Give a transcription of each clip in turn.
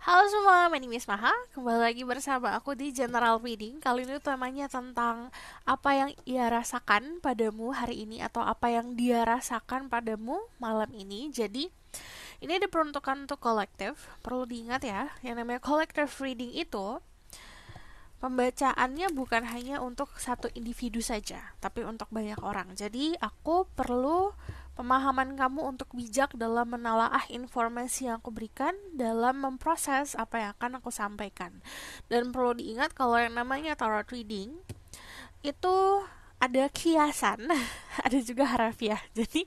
Halo semua, my name is Maha. Kembali lagi bersama aku di General Reading. Kali ini temanya tentang apa yang ia rasakan padamu hari ini atau apa yang dia rasakan padamu malam ini. Jadi, ini diperuntukkan untuk kolektif. Perlu diingat ya, yang namanya collective reading itu pembacaannya bukan hanya untuk satu individu saja, tapi untuk banyak orang. Jadi, aku perlu pemahaman kamu untuk bijak dalam menelaah informasi yang aku berikan dalam memproses apa yang akan aku sampaikan. Dan perlu diingat kalau yang namanya tarot reading itu ada kiasan, ada juga harafiah. Jadi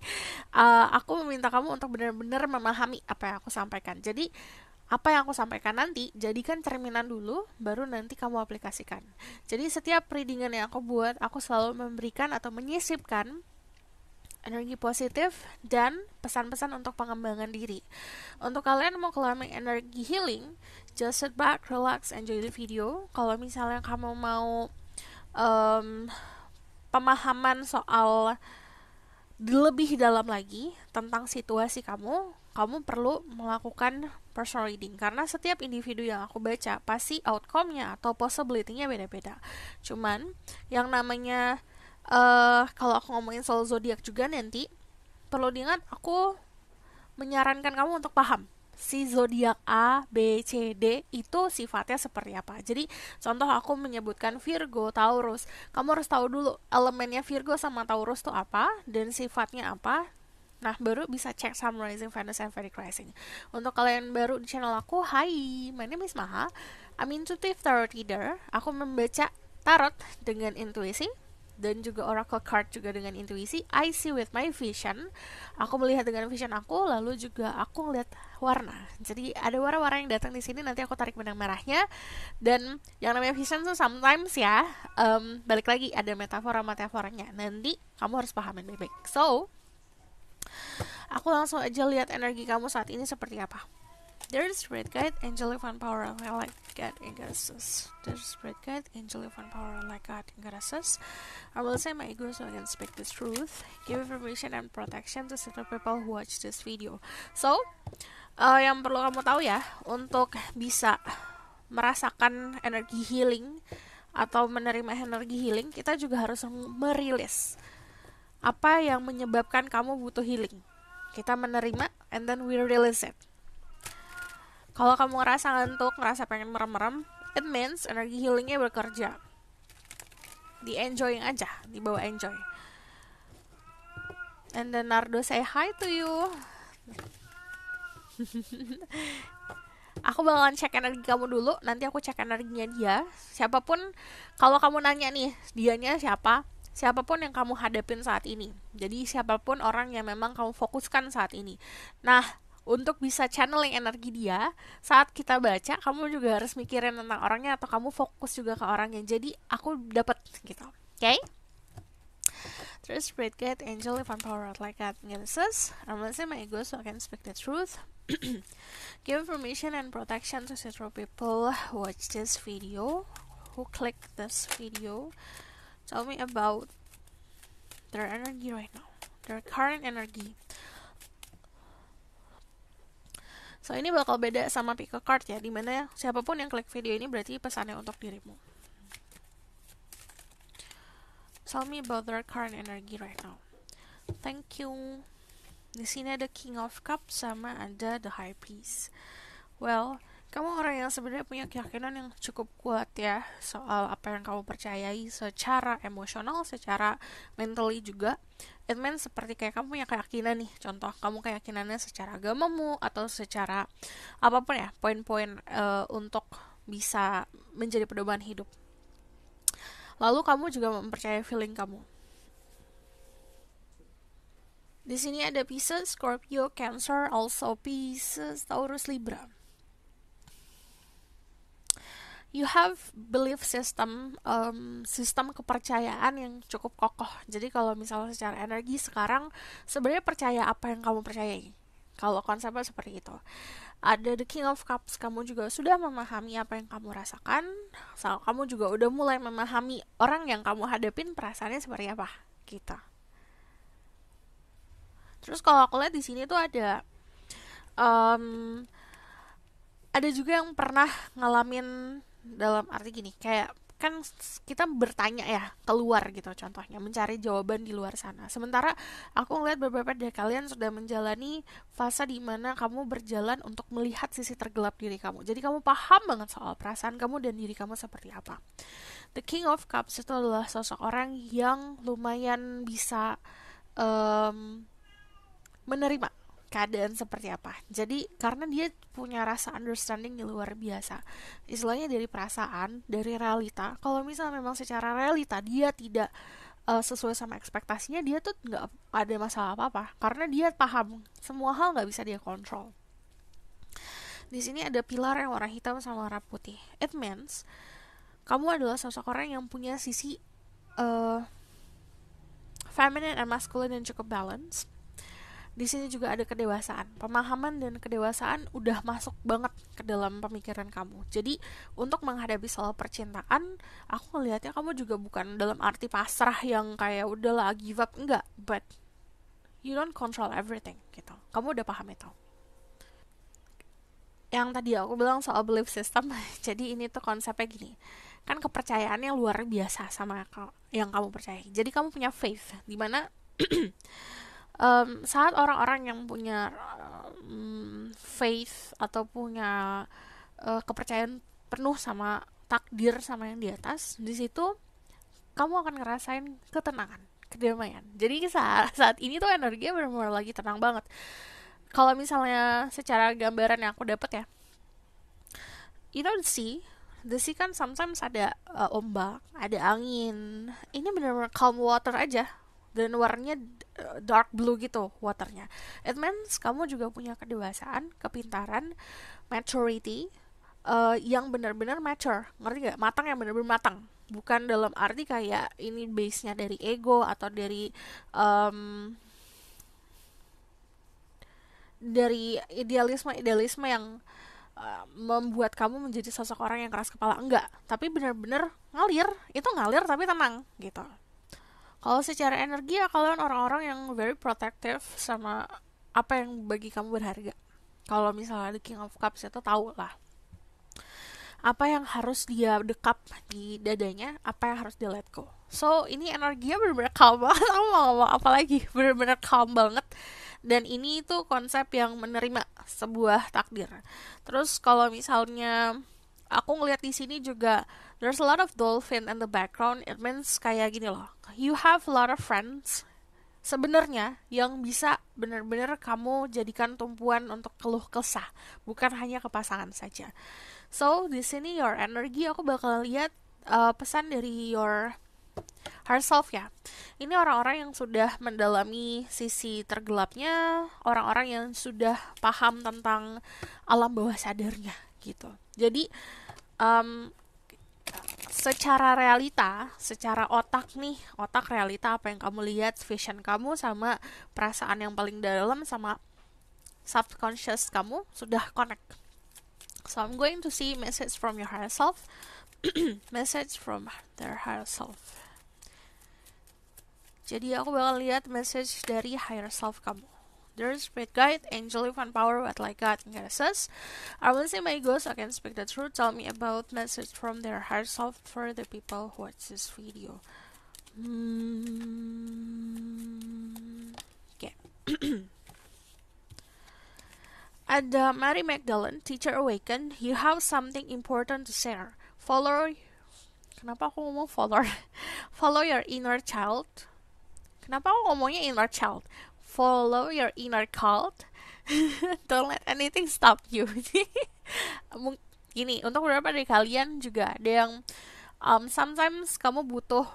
aku meminta kamu untuk benar-benar memahami apa yang aku sampaikan. Jadi apa yang aku sampaikan nanti jadikan cerminan dulu, baru nanti kamu aplikasikan. Jadi setiap readingan yang aku buat, aku selalu memberikan atau menyisipkan energi positif dan pesan-pesan untuk pengembangan diri. Untuk kalian mau claiming energi healing, just sit back, relax, enjoy the video. Kalau misalnya kamu mau um, pemahaman soal lebih dalam lagi tentang situasi kamu, kamu perlu melakukan personal reading karena setiap individu yang aku baca pasti outcome-nya atau possibility-nya beda-beda. Cuman yang namanya kalau aku ngomongin soal zodiak juga nanti perlu diingat aku menyarankan kamu untuk paham si zodiak A, B, C, D itu sifatnya seperti apa. Jadi contoh aku menyebutkan Virgo, Taurus, kamu harus tahu dulu elemennya Virgo sama Taurus itu apa dan sifatnya apa. Nah, baru bisa cek Sun Rising, Venus, and Vedic Rising. Untuk kalian baru di channel aku, hai, my name is Maha. I'm intuitive tarot reader. Aku membaca tarot dengan intuisi dan juga oracle card juga dengan intuisi. I see with my vision. Aku melihat dengan vision aku, lalu juga aku ngeliat warna. Jadi ada warna-warna yang datang di sini, nanti aku tarik benang merahnya. Dan yang namanya vision tuh sometimes ya, balik lagi ada metafora-metaforanya. Nanti kamu harus pahamin baik-baik. So, aku langsung aja lihat energi kamu saat ini seperti apa. There's spirit guide, angel divine power, like God and goddesses. There's spirit guide, angel divine power, like God and goddesses. I will say my ego so I can speak the truth. Give information and protection to certain people who watch this video. So, yang perlu kamu tahu ya, untuk bisa merasakan energi healing atau menerima energi healing, kita juga harus merilis apa yang menyebabkan kamu butuh healing. Kita menerima and then we release it. Kalau kamu ngerasa ngantuk, ngerasa pengen merem-merem, it means energi healingnya bekerja. Di enjoying aja, dibawa enjoy. And then Nardo say hi to you. Aku bakalan cek energi kamu dulu, nanti aku cek energinya dia. Siapapun, kalau kamu nanya nih, dianya siapa? Siapapun yang kamu hadapin saat ini. Jadi siapapun orang yang memang kamu fokuskan saat ini. Nah, untuk bisa channeling energi dia, saat kita baca, kamu juga harus mikirin tentang orangnya atau kamu fokus juga ke orangnya. Jadi aku dapat gitu. Oke? Terus spirit guide, angel, divine power, like God, Genesis. I'm gonna say my ego so I can speak the truth. Give information and protection to several people who watch this video, who click this video. Tell me about their energy right now, their current energy. So ini bakal beda sama pick a card ya, dimana ya siapapun yang klik video ini berarti pesannya untuk dirimu. Tell me about their current energy right now. Thank you. Di sini ada King of Cups sama ada The High Priest. Well, kamu orang yang sebenarnya punya keyakinan yang cukup kuat ya soal apa yang kamu percayai secara emosional, secara mentally juga. It means seperti kayak kamu punya keyakinan nih, contoh kamu keyakinannya secara agamamu atau secara apapun ya, poin-poin untuk bisa menjadi pedoman hidup. Lalu kamu juga mempercayai feeling kamu. Di sini ada Pisces, Scorpio, Cancer, also Pisces, Taurus, Libra. You have belief system, sistem kepercayaan yang cukup kokoh. Jadi kalau misalnya secara energi sekarang, sebenarnya percaya apa yang kamu percayai. Kalau konsepnya seperti itu. Ada The King of Cups, kamu juga sudah memahami apa yang kamu rasakan. So, kamu juga udah mulai memahami orang yang kamu hadapin perasaannya seperti apa. Gitu. Terus kalau aku lihat di sini tuh ada ada juga yang pernah ngalamin dalam arti gini, kayak kan kita bertanya ya keluar gitu, contohnya mencari jawaban di luar sana. Sementara aku ngeliat beberapa dari kalian sudah menjalani fase di mana kamu berjalan untuk melihat sisi tergelap diri kamu. Jadi kamu paham banget soal perasaan kamu dan diri kamu seperti apa. The King of Cups itu adalah sosok orang yang lumayan bisa menerima keadaan seperti apa. Jadi karena dia punya rasa understanding yang luar biasa. Istilahnya dari perasaan, dari realita. Kalau misalnya memang secara realita dia tidak sesuai sama ekspektasinya, dia tuh nggak ada masalah apa-apa. Karena dia paham semua hal nggak bisa dia kontrol. Di sini ada pilar yang warna hitam sama warna putih. It means kamu adalah sosok orang yang punya sisi feminine and masculine yang cukup balance. Di sini juga ada kedewasaan. Pemahaman dan kedewasaan udah masuk banget ke dalam pemikiran kamu. Jadi, untuk menghadapi soal percintaan, aku ngelihatnya kamu juga bukan dalam arti pasrah yang kayak udahlah give up, enggak. But you don't control everything gitu. Kamu udah paham itu. Yang tadi aku bilang soal belief system, jadi ini tuh konsepnya gini. Kan kepercayaannya luar biasa sama yang kamu percayai. Jadi kamu punya faith, dimana saat orang-orang yang punya faith atau punya kepercayaan penuh sama takdir sama yang di atas, di situ kamu akan ngerasain ketenangan, kedamaian. Jadi saat ini tuh energinya benar-benar lagi tenang banget. Kalau misalnya secara gambaran yang aku dapat ya, you know the sea kan sometimes ada ombak, ada angin. Ini benar-benar calm water aja dan warnanya dark blue gitu waternya. It means kamu juga punya kedewasaan, kepintaran, maturity yang benar-benar mature, ngerti gak? Matang, yang benar-benar matang. Bukan dalam arti kayak ini base-nya dari ego atau dari idealisme yang membuat kamu menjadi sosok orang yang keras kepala. Enggak, tapi benar-benar ngalir. Itu ngalir tapi tenang gitu. Kalau secara energi ya kalian orang-orang yang very protective sama apa yang bagi kamu berharga. Kalau misalnya The King of Cups itu tahu lah apa yang harus dia dekap di dadanya, apa yang harus dia let go. So ini energinya benar-benar calm banget. Aku mau ngomong apa lagi, benar-benar calm banget. Dan ini tuh konsep yang menerima sebuah takdir. Terus kalau misalnya aku ngeliat di sini juga there's a lot of dolphin in the background. It means kayak gini loh, you have a lot of friends sebenarnya yang bisa benar-benar kamu jadikan tumpuan untuk keluh kesah, bukan hanya ke pasangan saja. So di sini your energy, aku bakal lihat pesan dari your higher self ya. Ini orang-orang yang sudah mendalami sisi tergelapnya, orang-orang yang sudah paham tentang alam bawah sadarnya gitu. Jadi secara realita, secara otak nih, otak realita apa yang kamu lihat, vision kamu sama perasaan yang paling dalam sama subconscious kamu sudah connect. So I'm going to see message from your higher self. Message from their higher self. Jadi aku bakal lihat message dari higher self kamu. There's spirit guide, angel, divine power, what like God and goddesses. I will see my ghost, I can speak the truth. Tell me about message from their higher self for the people who watch this video. Okay. Ada Mary Magdalene, teacher awakened. You have something important to share. Kenapa aku ngomong follow? Follow your inner child. Kenapa aku ngomongnya inner child? Follow your inner cult. Don't let anything stop you. Gini, untuk beberapa dari kalian juga ada yang sometimes kamu butuh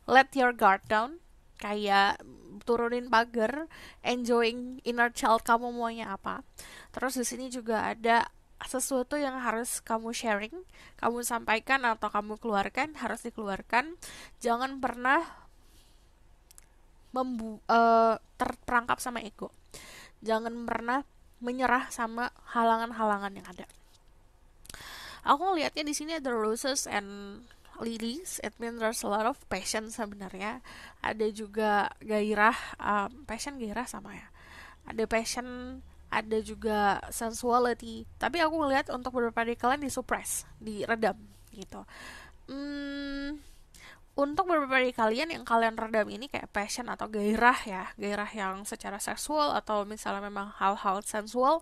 let your guard down, kayak turunin pagar, enjoying inner child kamu maunya apa. Terus di sini juga ada sesuatu yang harus kamu sharing, kamu sampaikan atau kamu keluarkan, harus dikeluarkan. Jangan pernah terperangkap sama ego. Jangan pernah menyerah sama halangan-halangan yang ada. Aku ngelihatnya di sini ada roses and lilies. It means there's a lot of passion sebenarnya. Ada juga gairah, passion gairah sama ya. Ada passion, ada juga sensuality. Tapi aku ngeliat untuk beberapa dari kalian disuppress, diredam gitu. Hmm, untuk beberapa dari kalian yang kalian redam ini kayak passion atau gairah ya, gairah yang secara seksual atau misalnya memang hal-hal sensual,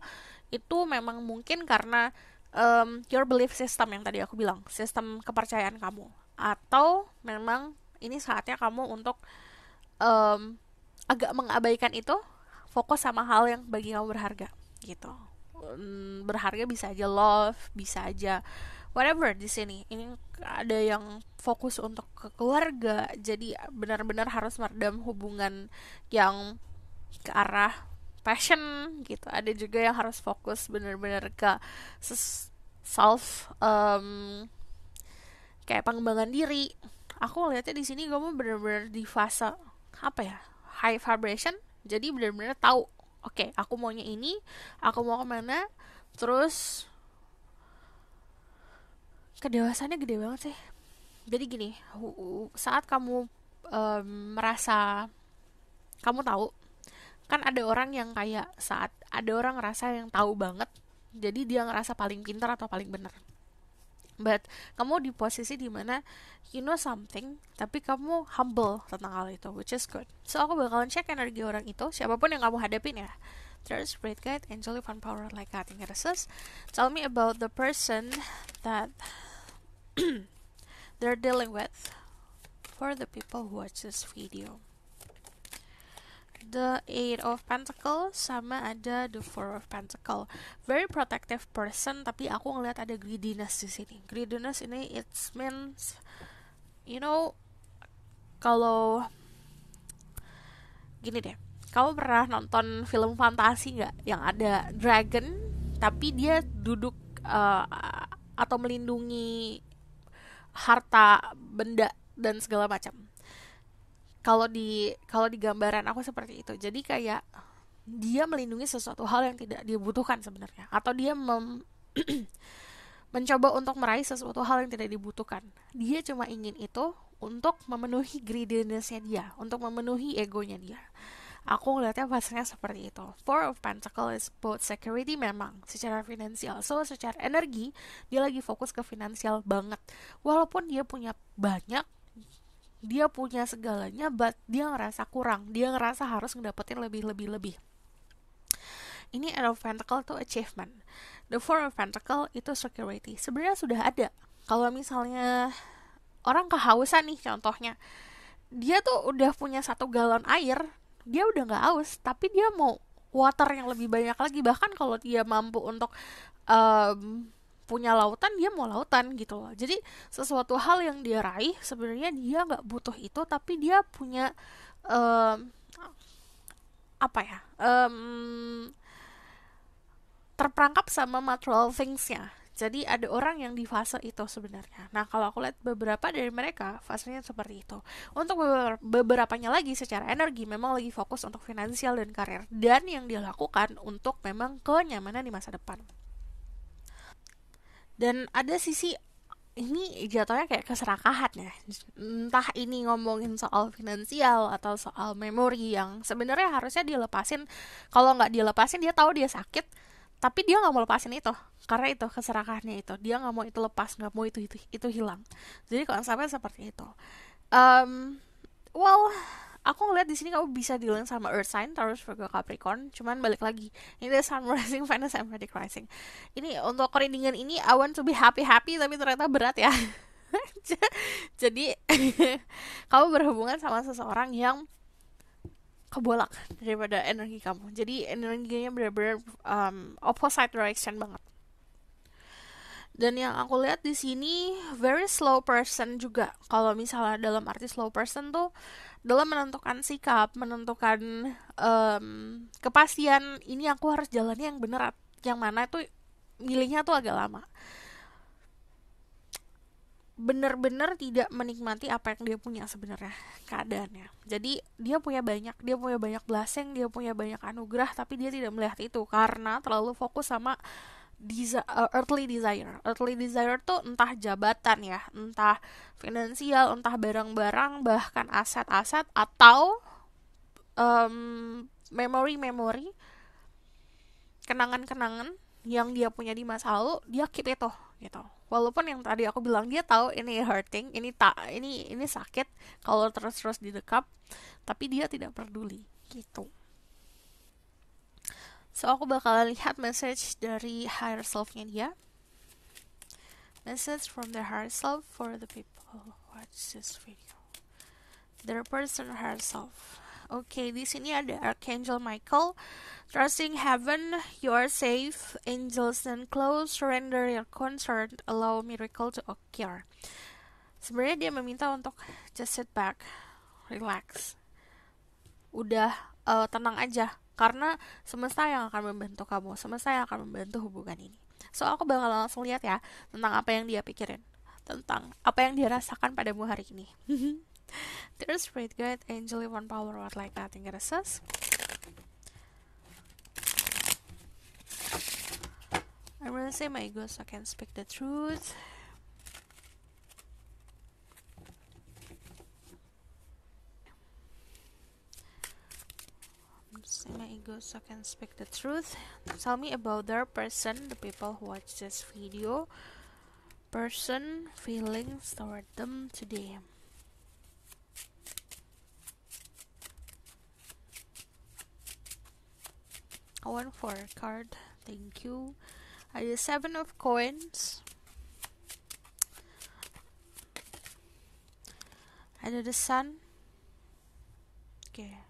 itu memang mungkin karena your belief system yang tadi aku bilang, sistem kepercayaan kamu, atau memang ini saatnya kamu untuk um, agak mengabaikan itu, fokus sama hal yang bagi kamu berharga gitu. Berharga bisa aja love, bisa aja whatever di sini. Ini ada yang fokus untuk ke keluarga, jadi benar-benar harus meredam hubungan yang ke arah passion gitu. Ada juga yang harus fokus benar-benar ke self kayak pengembangan diri. Aku lihatnya di sini kamu benar-benar di fase apa ya, high vibration. Jadi benar-benar tahu, oke, aku maunya ini, aku mau kemana. Terus kedewasannya gede banget sih. Jadi gini, saat kamu merasa kamu tahu, kan ada orang yang kayak saat ada orang ngerasa yang tahu banget, jadi dia ngerasa paling pintar atau paling benar. But kamu di posisi dimana you know something, tapi kamu humble tentang hal itu, which is good. So aku bakalan cek energi orang itu, siapapun yang kamu hadapin ya. There's great guide, angel, fun power like cutting curses. Tell me about the person that they're dealing with for the people who watch this video. The Eight of Pentacles sama ada the Four of Pentacles. Very protective person, tapi aku ngeliat ada greediness di sini. Greediness ini it means you know, kalau gini deh, kamu pernah nonton film fantasi nggak yang ada dragon tapi dia duduk atau melindungi harta benda dan segala macam. Kalau di gambaran aku seperti itu. Jadi kayak dia melindungi sesuatu hal yang tidak dia butuhkan sebenarnya, atau dia mencoba untuk meraih sesuatu hal yang tidak dibutuhkan. Dia cuma ingin itu untuk memenuhi greediness-nya dia, untuk memenuhi egonya dia. Aku ngeliatnya fasenya seperti itu. Four of Pentacles is both security memang secara finansial. So secara energi dia lagi fokus ke finansial banget. Walaupun dia punya banyak, dia punya segalanya, but dia ngerasa kurang. Dia ngerasa harus ngedapetin lebih. Ini Eight of Pentacles itu achievement. The Four of Pentacles itu security. Sebenarnya sudah ada. Kalau misalnya orang kehausan nih contohnya, dia tuh udah punya 1 galon air, dia udah gak haus, tapi dia mau water yang lebih banyak lagi. Bahkan kalau dia mampu untuk punya lautan, dia mau lautan gitu loh. Jadi sesuatu hal yang dia raih sebenarnya dia nggak butuh itu, tapi dia punya apa ya, terperangkap sama material things-nya. Jadi ada orang yang di fase itu sebenarnya. Nah kalau aku lihat beberapa dari mereka fasenya seperti itu. Untuk beberapanya lagi secara energi memang lagi fokus untuk finansial dan karir, dan yang dia lakukan untuk memang kenyamanan di masa depan. Dan ada sisi ini jatuhnya kayak keserakahan ya, entah ini ngomongin soal finansial atau soal memori yang sebenarnya harusnya dia lepasin. Kalau nggak dia lepasin, dia tahu dia sakit, tapi dia nggak mau lepasin itu karena itu keserakahannya, itu dia nggak mau itu lepas, nggak mau itu hilang. Jadi konsepnya seperti itu. Well, aku ngeliat di sini kamu bisa dealing sama Earth sign, Taurus, Virgo, Capricorn. Cuman balik lagi, ini ada Sun rising, Venus, and Vedic rising. Ini untuk readingan ini I want to be happy, tapi ternyata berat ya. Jadi kamu berhubungan sama seseorang yang kebolak daripada energi kamu. Jadi energinya benar-benar opposite direction banget. Dan yang aku lihat di sini very slow person juga. Kalau misalnya dalam arti slow person tuh dalam menentukan sikap, menentukan kepastian ini aku harus jalannya yang benar, yang mana itu milihnya tuh agak lama. Bener-bener tidak menikmati apa yang dia punya sebenarnya keadaannya. Jadi dia punya banyak blessing, dia punya banyak anugerah, tapi dia tidak melihat itu karena terlalu fokus sama earthly desire. Earthly desire tuh entah jabatan ya, entah finansial, entah barang-barang, bahkan aset-aset, atau memori-memori. kenangan-kenangan yang dia punya di masa lalu, dia keep itu gitu. Walaupun yang tadi aku bilang dia tahu ini hurting, ini sakit kalau terus-terus didekap, tapi dia tidak peduli gitu. So aku bakal lihat message dari higher self-nya dia. Message from the higher self for the people who watch this video. Their person higher self. Oke, di sini ada Archangel Michael. Trusting heaven, you are safe. Angels and close, surrender your concern, allow miracle to occur. Sebenarnya dia meminta untuk just sit back, relax. Udah tenang aja, karena semesta yang akan membantu kamu, semesta yang akan membantu hubungan ini. So aku bakal langsung lihat ya tentang apa yang dia pikirin, tentang apa yang dia rasakan padamu hari ini. Dear Spirit Guide, Angel One Power, what like nothing gracious. I'm gonna say my ego so I can speak the truth. Say my ego so I can speak the truth. Tell me about their person, the people who watch this video. Person, feelings toward them today. I want for a card, thank you. I have 7 of coins. Ada the sun. Okay.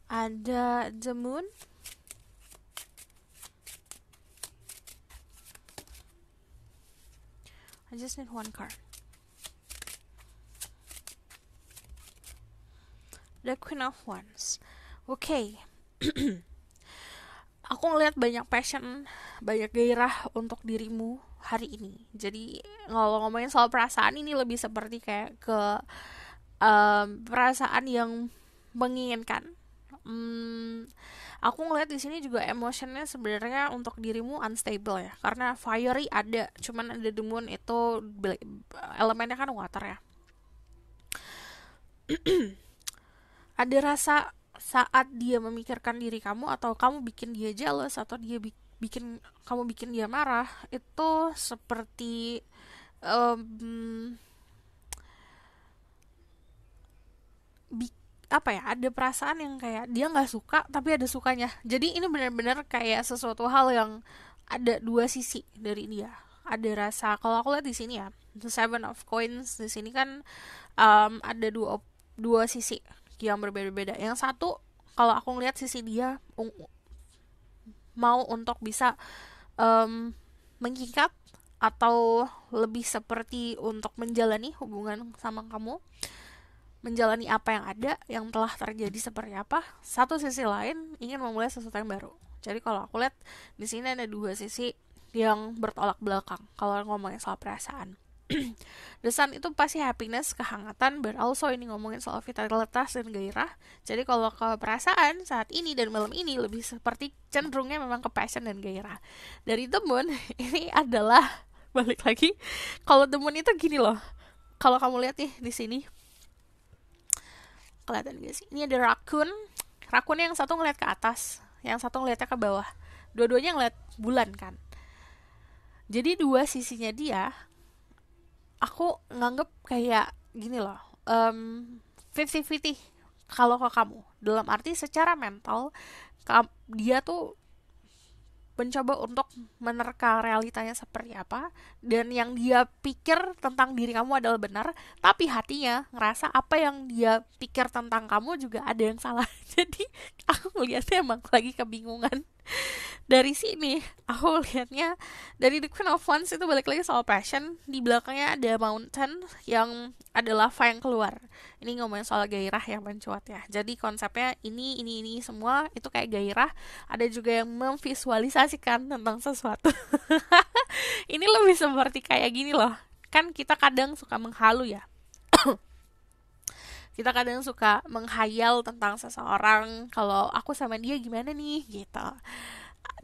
Ada the moon. I just need one card. The Queen of Wands. Oke. Aku ngeliat banyak passion, banyak gairah untuk dirimu hari ini. Jadi kalau ngomongin soal perasaan, ini lebih seperti kayak ke perasaan yang menginginkan. Aku ngeliat di sini juga emotionnya sebenarnya untuk dirimu unstable ya, karena fiery ada, cuman ada the moon itu elemennya kan water ya. Ada rasa saat dia memikirkan diri kamu, atau kamu bikin dia jealous, atau dia kamu bikin dia marah, itu seperti apa ya, ada perasaan yang kayak dia nggak suka tapi ada sukanya. Jadi ini benar-benar kayak sesuatu hal yang ada dua sisi dari dia. Ada rasa, kalau aku lihat di sini ya, the 7 of coins di sini kan ada dua sisi yang berbeda-beda. Yang satu, kalau aku ngelihat sisi dia mau untuk bisa mengikat atau lebih seperti untuk menjalani hubungan sama kamu, menjalani apa yang ada, yang telah terjadi seperti apa. Satu sisi lain ingin memulai sesuatu yang baru. Jadi kalau aku lihat di sini ada dua sisi yang bertolak belakang kalau ngomongin soal perasaan. The sun itu pasti happiness, kehangatan, but also ini ngomongin soal vitalitas dan gairah. Jadi kalau ke perasaan saat ini dan malam ini lebih seperti cenderungnya memang ke passion dan gairah. Dari the moon ini adalah balik lagi, kalau the moon itu gini loh. Kalau kamu lihat nih di sini, kelihatan gak sih? Ini ada raccoon. Raccoonnya yang satu ngeliat ke atas, yang satu ngeliatnya ke bawah. Dua-duanya ngeliat bulan kan. Jadi dua sisinya dia, aku nganggep kayak gini loh, 50-50 kalau ke kamu. Dalam arti secara mental, dia tuh mencoba untuk menerka realitanya seperti apa, dan yang dia pikir tentang diri kamu adalah benar, tapi hatinya ngerasa apa yang dia pikir tentang kamu juga ada yang salah. Jadi aku ngeliatnya emang lagi kebingungan. Dari sini aku lihatnya, dari the Queen of Wands itu balik lagi soal passion. Di belakangnya ada mountain yang ada lava yang keluar. Ini ngomongin soal gairah yang mencuat ya. Jadi konsepnya ini semua itu kayak gairah. Ada juga yang memvisualisasikan tentang sesuatu. Ini lebih seperti kayak gini loh. Kan kita kadang suka menghalu ya. Kita kadang suka menghayal tentang seseorang, kalau aku sama dia gimana nih gitu.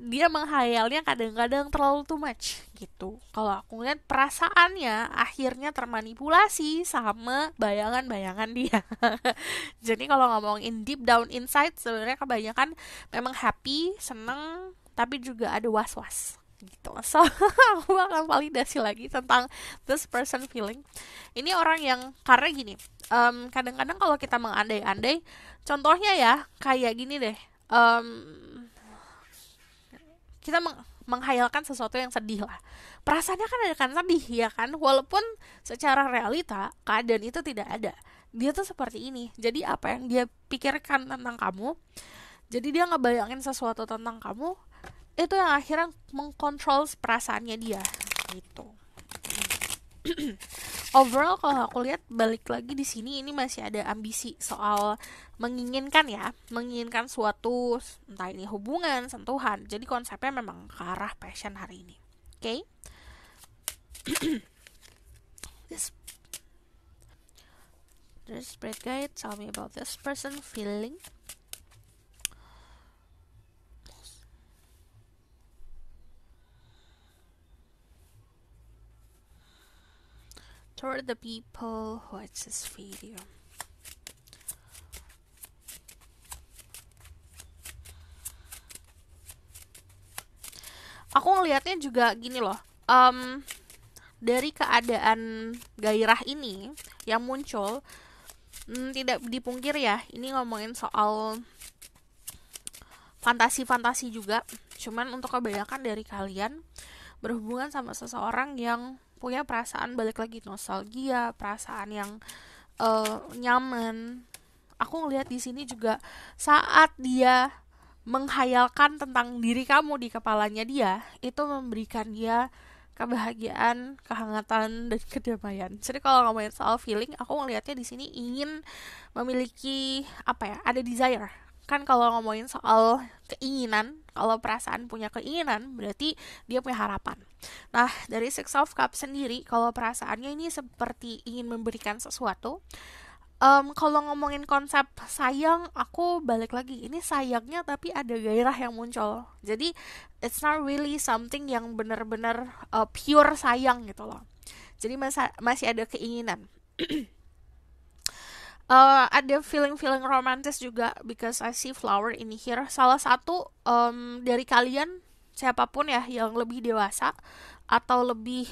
Dia menghayalnya kadang-kadang terlalu too much gitu. Kalau aku ngeliat perasaannya akhirnya termanipulasi sama bayangan-bayangan dia. Jadi kalau ngomongin deep down inside, sebenarnya kebanyakan memang happy, seneng, tapi juga ada was-was gitu. So aku akan validasi lagi tentang this person feeling. Ini orang yang, karena gini, kadang-kadang kalau kita mengandai-andai, contohnya ya kayak gini deh. Kita menghayalkan sesuatu yang sedih lah. Perasaannya kan ada kan sedih ya kan, walaupun secara realita keadaan itu tidak ada. Dia tuh seperti ini. Jadi apa yang dia pikirkan tentang kamu, jadi dia ngebayangin sesuatu tentang kamu, itu yang akhirnya mengkontrol perasaannya dia gitu. Overall kalau aku lihat, balik lagi di sini, ini masih ada ambisi soal menginginkan ya, menginginkan suatu, entah ini hubungan, sentuhan. Jadi konsepnya memang ke arah passion hari ini. Oke? Okay? This spread guide, tell me about this person feeling. Toward the people who watch this video. Aku ngelihatnya juga gini loh, dari keadaan gairah ini yang muncul, tidak dipungkir ya, ini ngomongin soal fantasi-fantasi juga. Cuman untuk kebanyakan dari kalian berhubungan sama seseorang yang punya perasaan, balik lagi, nostalgia, perasaan yang nyaman. Aku ngelihat di sini juga saat dia menghayalkan tentang diri kamu di kepalanya dia, itu memberikan dia kebahagiaan, kehangatan, dan kedamaian. Jadi kalau ngomongin soal feeling, aku ngelihatnya di sini ingin memiliki apa ya, ada desire. Kan kalau ngomongin soal keinginan, kalau perasaan punya keinginan, berarti dia punya harapan. Nah, dari Six of Cups sendiri, kalau perasaannya ini seperti ingin memberikan sesuatu. Kalau ngomongin konsep sayang, aku balik lagi, ini sayangnya tapi ada gairah yang muncul. Jadi it's not really something yang benar-benar pure sayang gitu loh. Jadi masih ada keinginan. Ada feeling romantis juga, because I see flower in here. Salah satu dari kalian, siapapun ya, yang lebih dewasa atau lebih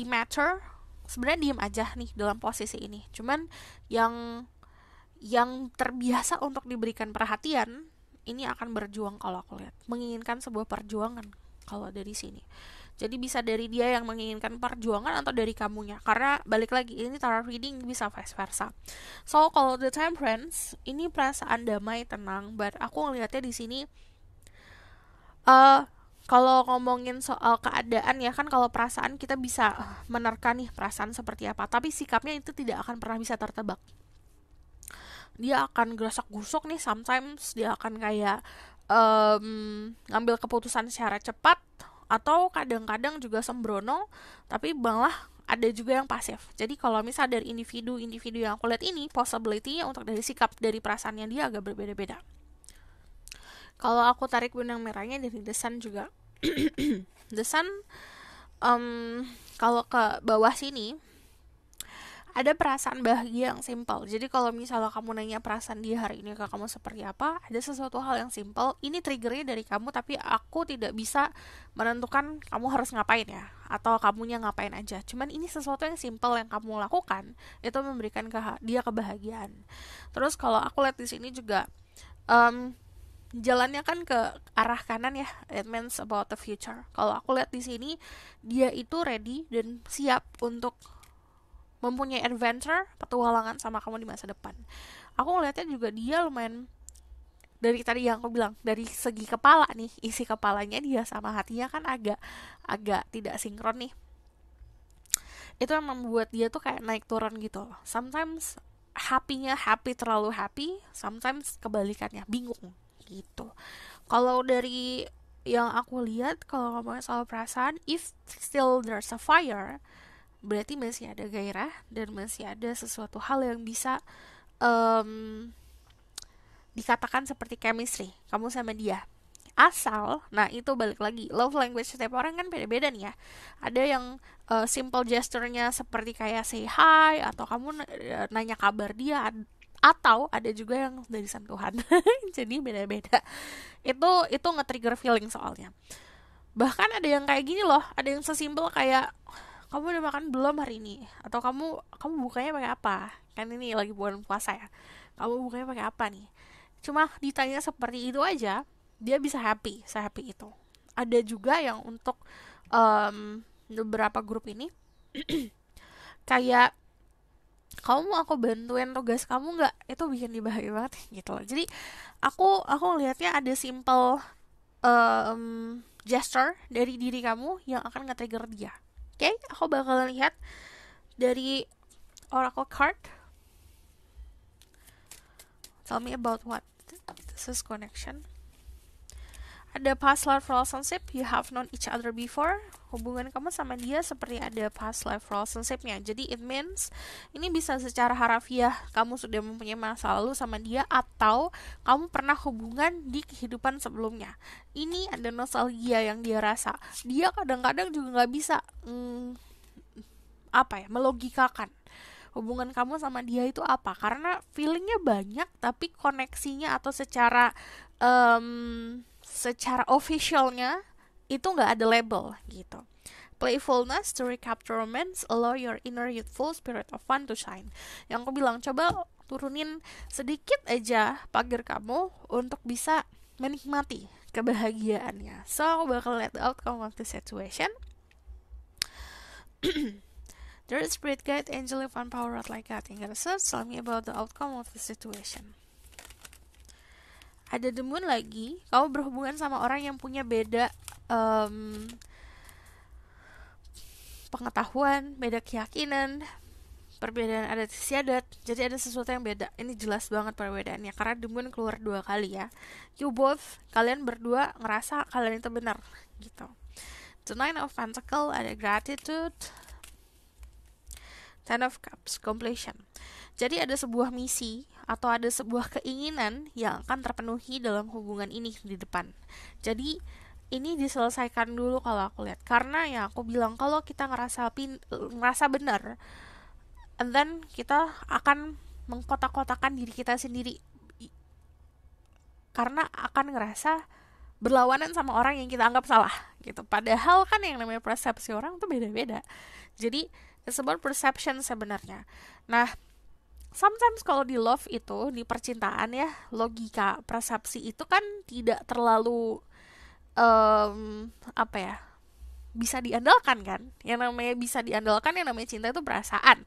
mature, sebenarnya diem aja nih dalam posisi ini. Cuman yang terbiasa untuk diberikan perhatian ini akan berjuang, kalau aku lihat menginginkan sebuah perjuangan kalau dari sini. Jadi bisa dari dia yang menginginkan perjuangan atau dari kamunya, karena balik lagi ini tarot reading bisa vice versa. So kalau the Temperance ini perasaan damai, tenang, but aku ngelihatnya di sini kalau ngomongin soal keadaan ya kan, kalau perasaan kita bisa menerka nih perasaan seperti apa, tapi sikapnya itu tidak akan pernah bisa tertebak. Dia akan gerasak-gusuk nih, sometimes dia akan kayak ngambil keputusan secara cepat, atau kadang-kadang juga sembrono, tapi malah ada juga yang pasif. Jadi kalau misal dari individu-individu yang aku lihat ini, possibility-nya untuk dari sikap, dari perasaannya dia agak berbeda-beda. Kalau aku tarik benang merahnya dari The Sun juga. The Sun, kalau ke bawah sini ada perasaan bahagia yang simple. Jadi kalau misalnya kamu nanya perasaan dia hari ini ke kamu seperti apa, ada sesuatu hal yang simple. Ini triggernya dari kamu, tapi aku tidak bisa menentukan kamu harus ngapain ya, atau kamunya ngapain aja. Cuman ini sesuatu yang simple yang kamu lakukan, itu memberikan dia kebahagiaan. Terus kalau aku lihat di sini juga, jalannya kan ke arah kanan ya, it means about the future. Kalau aku lihat di sini, dia itu ready dan siap untuk mempunyai adventure, petualangan sama kamu di masa depan. Aku ngeliatnya juga dia lumayan, dari tadi yang aku bilang, dari segi kepala nih, isi kepalanya dia sama hatinya kan agak tidak sinkron nih. Itu yang membuat dia tuh kayak naik turun gitu. Sometimes happy terlalu happy, sometimes kebalikannya, bingung gitu. Kalau dari yang aku lihat, kalau ngomongin soal perasaan, if still there's a fire, berarti masih ada gairah dan masih ada sesuatu hal yang bisa em, dikatakan seperti chemistry kamu sama dia. Asal, nah itu balik lagi, love language setiap orang kan beda-beda nih ya. Ada yang simple gesture-nya seperti kayak say hi atau kamu nanya kabar dia, atau ada juga yang dari sentuhan. Jadi beda-beda. Itu nge-trigger feeling soalnya. Bahkan ada yang kayak gini loh, ada yang sesimpel kayak kamu udah makan belum hari ini, atau kamu bukanya pakai apa, kan ini lagi bulan puasa ya, kamu bukanya pakai apa nih. Cuma ditanya seperti itu aja dia bisa happy sehappy itu. Ada juga yang untuk beberapa grup ini kayak kamu mau aku bantuin tugas kamu nggak, itu bikin dia bahagia banget gitu loh. Jadi aku lihatnya ada simple gesture dari diri kamu yang akan nge-trigger dia. Oke, aku bakal lihat dari Oracle card. Tell me about what this is connection. Ada past life relationship, you have known each other before. Hubungan kamu sama dia seperti ada past life relationship-nya. Jadi it means ini bisa secara harafiah kamu sudah mempunyai masa lalu sama dia, atau kamu pernah hubungan di kehidupan sebelumnya. Ini ada nostalgia yang dia rasa. Dia kadang-kadang juga nggak bisa melogikakan hubungan kamu sama dia itu apa, karena feelingnya banyak tapi koneksinya atau secara officialnya itu nggak ada label gitu. Playfulness to recapture romance, allow your inner youthful spirit of fun to shine. Yang aku bilang, coba turunin sedikit aja pagar kamu untuk bisa menikmati kebahagiaannya. So aku bakal let the outcome of the situation. There is spirit guide, angel, fun power, like that. Tell me about the outcome of the situation. Ada the moon lagi, kamu berhubungan sama orang yang punya beda pengetahuan, beda keyakinan, perbedaan adat istiadat. Jadi ada sesuatu yang beda. Ini jelas banget perbedaannya karena the moon keluar 2 kali ya. Kalian berdua ngerasa kalian itu benar gitu. The Nine of Pentacles, ada gratitude. Ten of Cups, completion. Jadi ada sebuah misi atau ada sebuah keinginan yang akan terpenuhi dalam hubungan ini di depan. Jadi ini diselesaikan dulu kalau aku lihat. Karena ya aku bilang, kalau kita ngerasa benar, and then kita akan mengkotak-kotakan diri kita sendiri. Karena akan ngerasa berlawanan sama orang yang kita anggap salah gitu. Padahal kan yang namanya persepsi orang tuh beda-beda. Jadi it's about perception sebenarnya. Nah, sometimes kalau di love itu, di percintaan ya, logika, persepsi itu kan tidak terlalu bisa diandalkan kan. Yang namanya bisa diandalkan, yang namanya cinta itu perasaan.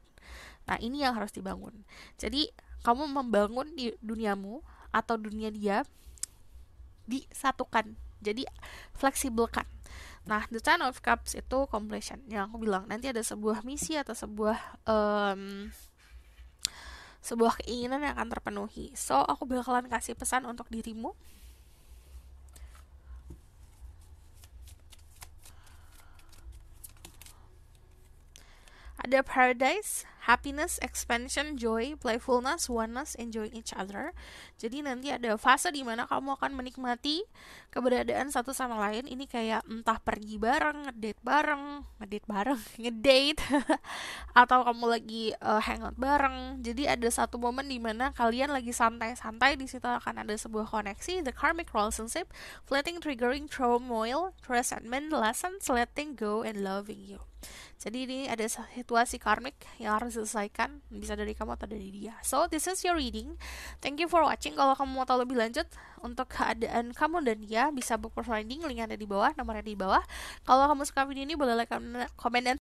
Nah, ini yang harus dibangun. Jadi kamu membangun di duniamu atau dunia dia disatukan. Jadi fleksibelkan. Nah, the Ten of Cups itu completion. Yang aku bilang, nanti ada sebuah misi atau sebuah keinginan yang akan terpenuhi. So, aku bakalan kasih pesan untuk dirimu. Ada paradise, happiness, expansion, joy, playfulness, oneness, enjoying each other. Jadi nanti ada fase di mana kamu akan menikmati keberadaan satu sama lain. Ini kayak entah pergi bareng, ngedate bareng, ngedate, atau kamu lagi hangout bareng. Jadi ada satu momen di mana kalian lagi santai-santai, di situ akan ada sebuah koneksi, the karmic relationship, fleeting, triggering, turmoil, resentment, lessons, letting go, and loving you. Jadi ini ada situasi karmik yang harus diselesaikan, bisa dari kamu atau dari dia. So this is your reading. Thank you for watching. Kalau kamu mau tahu lebih lanjut untuk keadaan kamu dan dia, bisa book personal reading, link ada di bawah, nomornya di bawah. Kalau kamu suka video ini, boleh like, comment, dan